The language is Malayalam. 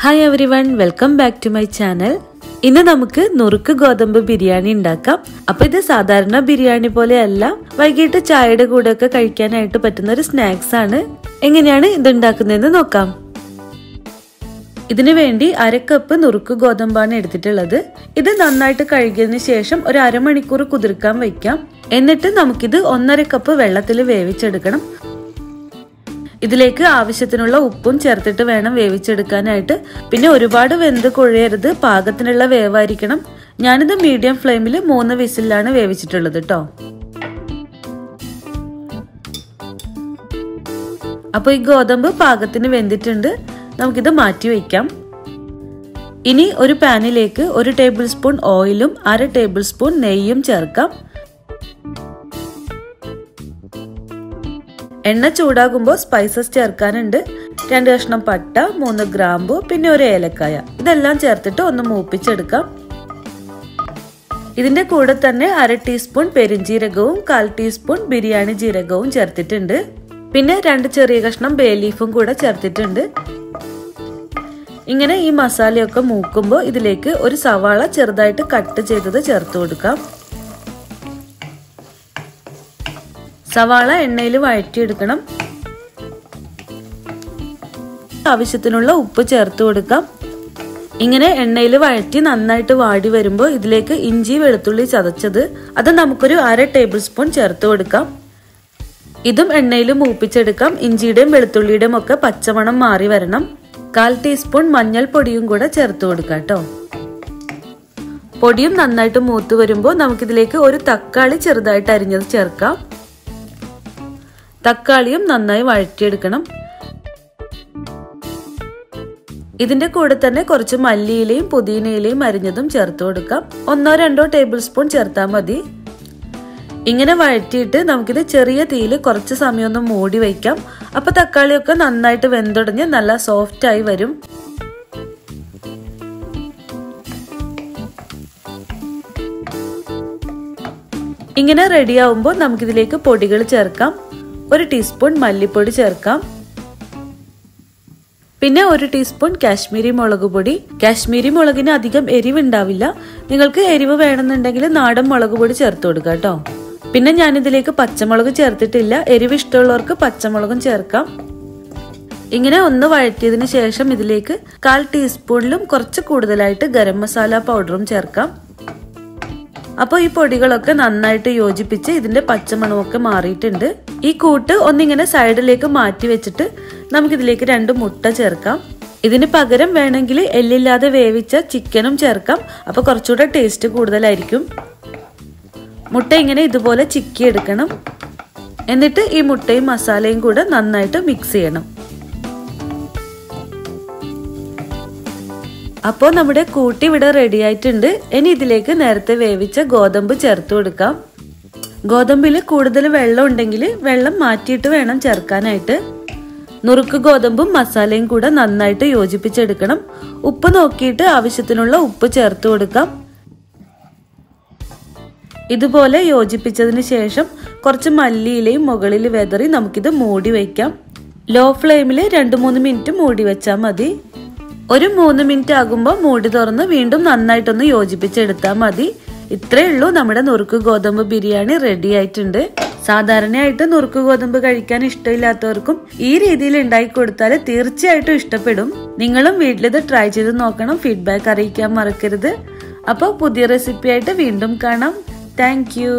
Hi everyone, welcome back to my channel. ഇന്ന് നമുക്ക് നുറുക്ക് ഗോതമ്പ് ബിരിയാണി ഉണ്ടാക്കാം. അപ്പോൾ ഇത് സാധാരണ ബിരിയാണി പോലെയല്ല, വൈകിട്ട് ചായയുടെ കൂടെ ഒക്കെ കഴിക്കാനായിട്ട് പറ്റുന്ന ഒരു സ്നാക്സ് ആണ്. എങ്ങനെയാണ് ഇത് ഉണ്ടാക്കുന്നതെന്ന് നോക്കാം. ഇതിനു വേണ്ടി 1/2 കപ്പ് നുറുക്ക് ഗോതമ്പാണ് എടുത്തിട്ടുള്ളത്. ഇത് നന്നായിട്ട് കഴുകിയതിനു ശേഷം ഒരു അരമണിക്കൂർ കുതിർക്കാൻ വെക്കാം. എന്നിട്ട് നമുക്കിത് 1/2 കപ്പ് വെള്ളത്തിൽ വേവിച്ചെടുക്കണം. ഇതിലേക്ക് ആവശ്യത്തിനുള്ള ഉപ്പും ചേർത്തിട്ട് വേണം വേവിച്ചെടുക്കാനായിട്ട്. പിന്നെ ഒരുപാട് വെന്ത് കുഴയരുത്, പാകത്തിനുള്ള വേവായിരിക്കണം. ഞാനിത് മീഡിയം ഫ്ലെയിമിൽ 3 വിസിലാണ് വേവിച്ചിട്ടുള്ളത് കേട്ടോ. അപ്പോൾ ഈ ഗോതമ്പ് പാകത്തിന് വെന്തിട്ടുണ്ട്. നമുക്കിത് മാറ്റി വയ്ക്കാം. ഇനി ഒരു പാനിലേക്ക് 1 ടേബിൾ സ്പൂൺ ഓയിലും 1/2 ടേബിൾ സ്പൂൺ നെയ്യും ചേർക്കാം. എണ്ണ ചൂടാകുമ്പോൾ സ്പൈസസ് ചേർക്കാനുണ്ട്. 2 കഷ്ണം പട്ട, 3 ഗ്രാമ്പു, പിന്നെ 1 ഏലക്കായ. ഇതെല്ലാം ചേർത്തിട്ട് ഒന്ന് മൂപ്പിച്ചെടുക്കാം. ഇതിന്റെ കൂടെ തന്നെ 1/2 ടീസ്പൂൺ പെരിഞ്ജീരകവും 1/4 ടീസ്പൂൺ ബിരിയാണി ജീരകവും ചേർത്തിട്ടുണ്ട്. പിന്നെ 2 ചെറിയ കഷ്ണം ബേ ലീഫും കൂടെ ചേർത്തിട്ടുണ്ട്. ഇങ്ങനെ ഈ മസാലയൊക്കെ മൂക്കുമ്പോൾ ഇതിലേക്ക് ഒരു സവാള ചെറുതായിട്ട് കട്ട് ചെയ്തത് ചേർത്ത് കൊടുക്കാം. സവാള എണ്ണയിൽ വഴറ്റിയെടുക്കണം. ആവശ്യത്തിനുള്ള ഉപ്പ് ചേർത്ത് കൊടുക്കാം. ഇങ്ങനെ എണ്ണയിൽ വഴറ്റി നന്നായിട്ട് വാടി വരുമ്പോൾ ഇതിലേക്ക് ഇഞ്ചി വെളുത്തുള്ളി ചതച്ചത് അത് നമുക്കൊരു 1/2 ടേബിൾ സ്പൂൺ ചേർത്ത് കൊടുക്കാം. ഇതും എണ്ണയിൽ മൂപ്പിച്ചെടുക്കാം. ഇഞ്ചിയുടെയും വെളുത്തുള്ളിയുടെയും ഒക്കെ പച്ചമണം മാറി വരണം. 1/4 ടീസ്പൂൺ മഞ്ഞൾപ്പൊടിയും കൂടെ ചേർത്ത് കൊടുക്കാം കേട്ടോ. പൊടിയും നന്നായിട്ട് മൂത്ത് വരുമ്പോൾ നമുക്കിതിലേക്ക് ഒരു തക്കാളി ചെറുതായിട്ട് അരിഞ്ഞത് ചേർക്കാം. തക്കാളിയും നന്നായി വഴറ്റിയെടുക്കണം. ഇതിന്റെ കൂടെ തന്നെ കുറച്ച് മല്ലിയിലയും പുതിനയിലയും അരിഞ്ഞതും ചേർത്ത് കൊടുക്കാം. 1-2 ടേബിൾ സ്പൂൺ ചേർത്താൽ മതി. ഇങ്ങനെ വഴറ്റിയിട്ട് നമുക്കിത് ചെറിയ തീയിൽ കുറച്ച് സമയം ഒന്ന് മൂടി വയ്ക്കാം. അപ്പൊ തക്കാളിയൊക്കെ നന്നായിട്ട് വെന്തുടഞ്ഞ് നല്ല സോഫ്റ്റ് ആയി വരും. ഇങ്ങനെ റെഡിയാവുമ്പോൾ നമുക്കിതിലേക്ക് പൊടികൾ ചേർക്കാം. 1 ടീസ്പൂൺ മല്ലിപ്പൊടി ചേർക്കാം. പിന്നെ 1 ടീസ്പൂൺ കാശ്മീരി മുളക് പൊടി. കാശ്മീരി മുളകിന് അധികം എരിവുണ്ടാവില്ല. നിങ്ങൾക്ക് എരിവ് വേണമെന്നുണ്ടെങ്കിൽ നാടൻ മുളക് പൊടി ചേർത്ത് കൊടുക്കാം കേട്ടോ. പിന്നെ ഞാനിതിലേക്ക് പച്ചമുളക് ചേർത്തിട്ടില്ല. എരിവ് ഇഷ്ടമുള്ളവർക്ക് പച്ചമുളകും ചേർക്കാം. ഇങ്ങനെ ഒന്ന് വഴറ്റിയതിന് ശേഷം ഇതിലേക്ക് 1/4 ടീസ്പൂണിലും കുറച്ച് കൂടുതലായിട്ട് ഗരം മസാല പൗഡറും ചേർക്കാം. അപ്പോൾ ഈ പൊടികളൊക്കെ നന്നായിട്ട് യോജിപ്പിച്ച് ഇതിന്റെ പച്ചമണമൊക്കെ മാറിയിട്ടുണ്ട്. ഈ കൂട്ട് ഒന്നിങ്ങനെ സൈഡിലേക്ക് മാറ്റി വെച്ചിട്ട് നമുക്കിതിലേക്ക് 2 മുട്ട ചേർക്കാം. ഇതിന് പകരം വേണമെങ്കിൽ എല്ലില്ലാതെ വേവിച്ച ചിക്കനും ചേർക്കാം. അപ്പോൾ കുറച്ചുകൂടെ ടേസ്റ്റ് കൂടുതലായിരിക്കും. മുട്ട ഇങ്ങനെ ഇതുപോലെ ചിക്കി എടുക്കണം. എന്നിട്ട് ഈ മുട്ടയും മസാലയും കൂടെ നന്നായിട്ട് മിക്സ് ചെയ്യണം. അപ്പോൾ നമ്മുടെ കൂട്ടി ഇവിടെ റെഡി ആയിട്ടുണ്ട്. ഇനി ഇതിലേക്ക് നേരത്തെ വേവിച്ച ഗോതമ്പ് ചേർത്ത് കൊടുക്കാം. ഗോതമ്പിൽ കൂടുതൽ വെള്ളം ഉണ്ടെങ്കിൽ വെള്ളം മാറ്റിയിട്ട് വേണം ചേർക്കാനായിട്ട്. നുറുക്ക് ഗോതമ്പും മസാലയും കൂടെ നന്നായിട്ട് യോജിപ്പിച്ചെടുക്കണം. ഉപ്പ് നോക്കിയിട്ട് ആവശ്യത്തിനുള്ള ഉപ്പ് ചേർത്ത് കൊടുക്കാം. ഇതുപോലെ യോജിപ്പിച്ചതിന് ശേഷം കുറച്ച് മല്ലിയിലയും മുകളിൽ വെതറി നമുക്കിത് മൂടി വയ്ക്കാം. ലോ ഫ്ലെയിമിൽ 2-3 മിനിറ്റ് മൂടി വെച്ചാൽ മതി. ഒരു 3 മിനിറ്റ് ആകുമ്പോൾ മൂടി തുറന്ന് വീണ്ടും നന്നായിട്ടൊന്ന് യോജിപ്പിച്ചെടുത്താൽ മതി. ഇത്രയേ ഉള്ളൂ, നമ്മുടെ നുറുക്ക് ഗോതമ്പ് ബിരിയാണി റെഡി ആയിട്ടുണ്ട്. സാധാരണയായിട്ട് നുറുക്ക് ഗോതമ്പ് കഴിക്കാൻ ഇഷ്ടമില്ലാത്തവർക്കും ഈ രീതിയിൽ ഉണ്ടാക്കി കൊടുത്താൽ തീർച്ചയായിട്ടും ഇഷ്ടപ്പെടും. നിങ്ങളും വീട്ടിലിത് ട്രൈ ചെയ്ത് നോക്കണം. ഫീഡ്ബാക്ക് അറിയിക്കാൻ മറക്കരുത്. അപ്പോൾ പുതിയ റെസിപ്പി ആയിട്ട് വീണ്ടും കാണാം. Thank you.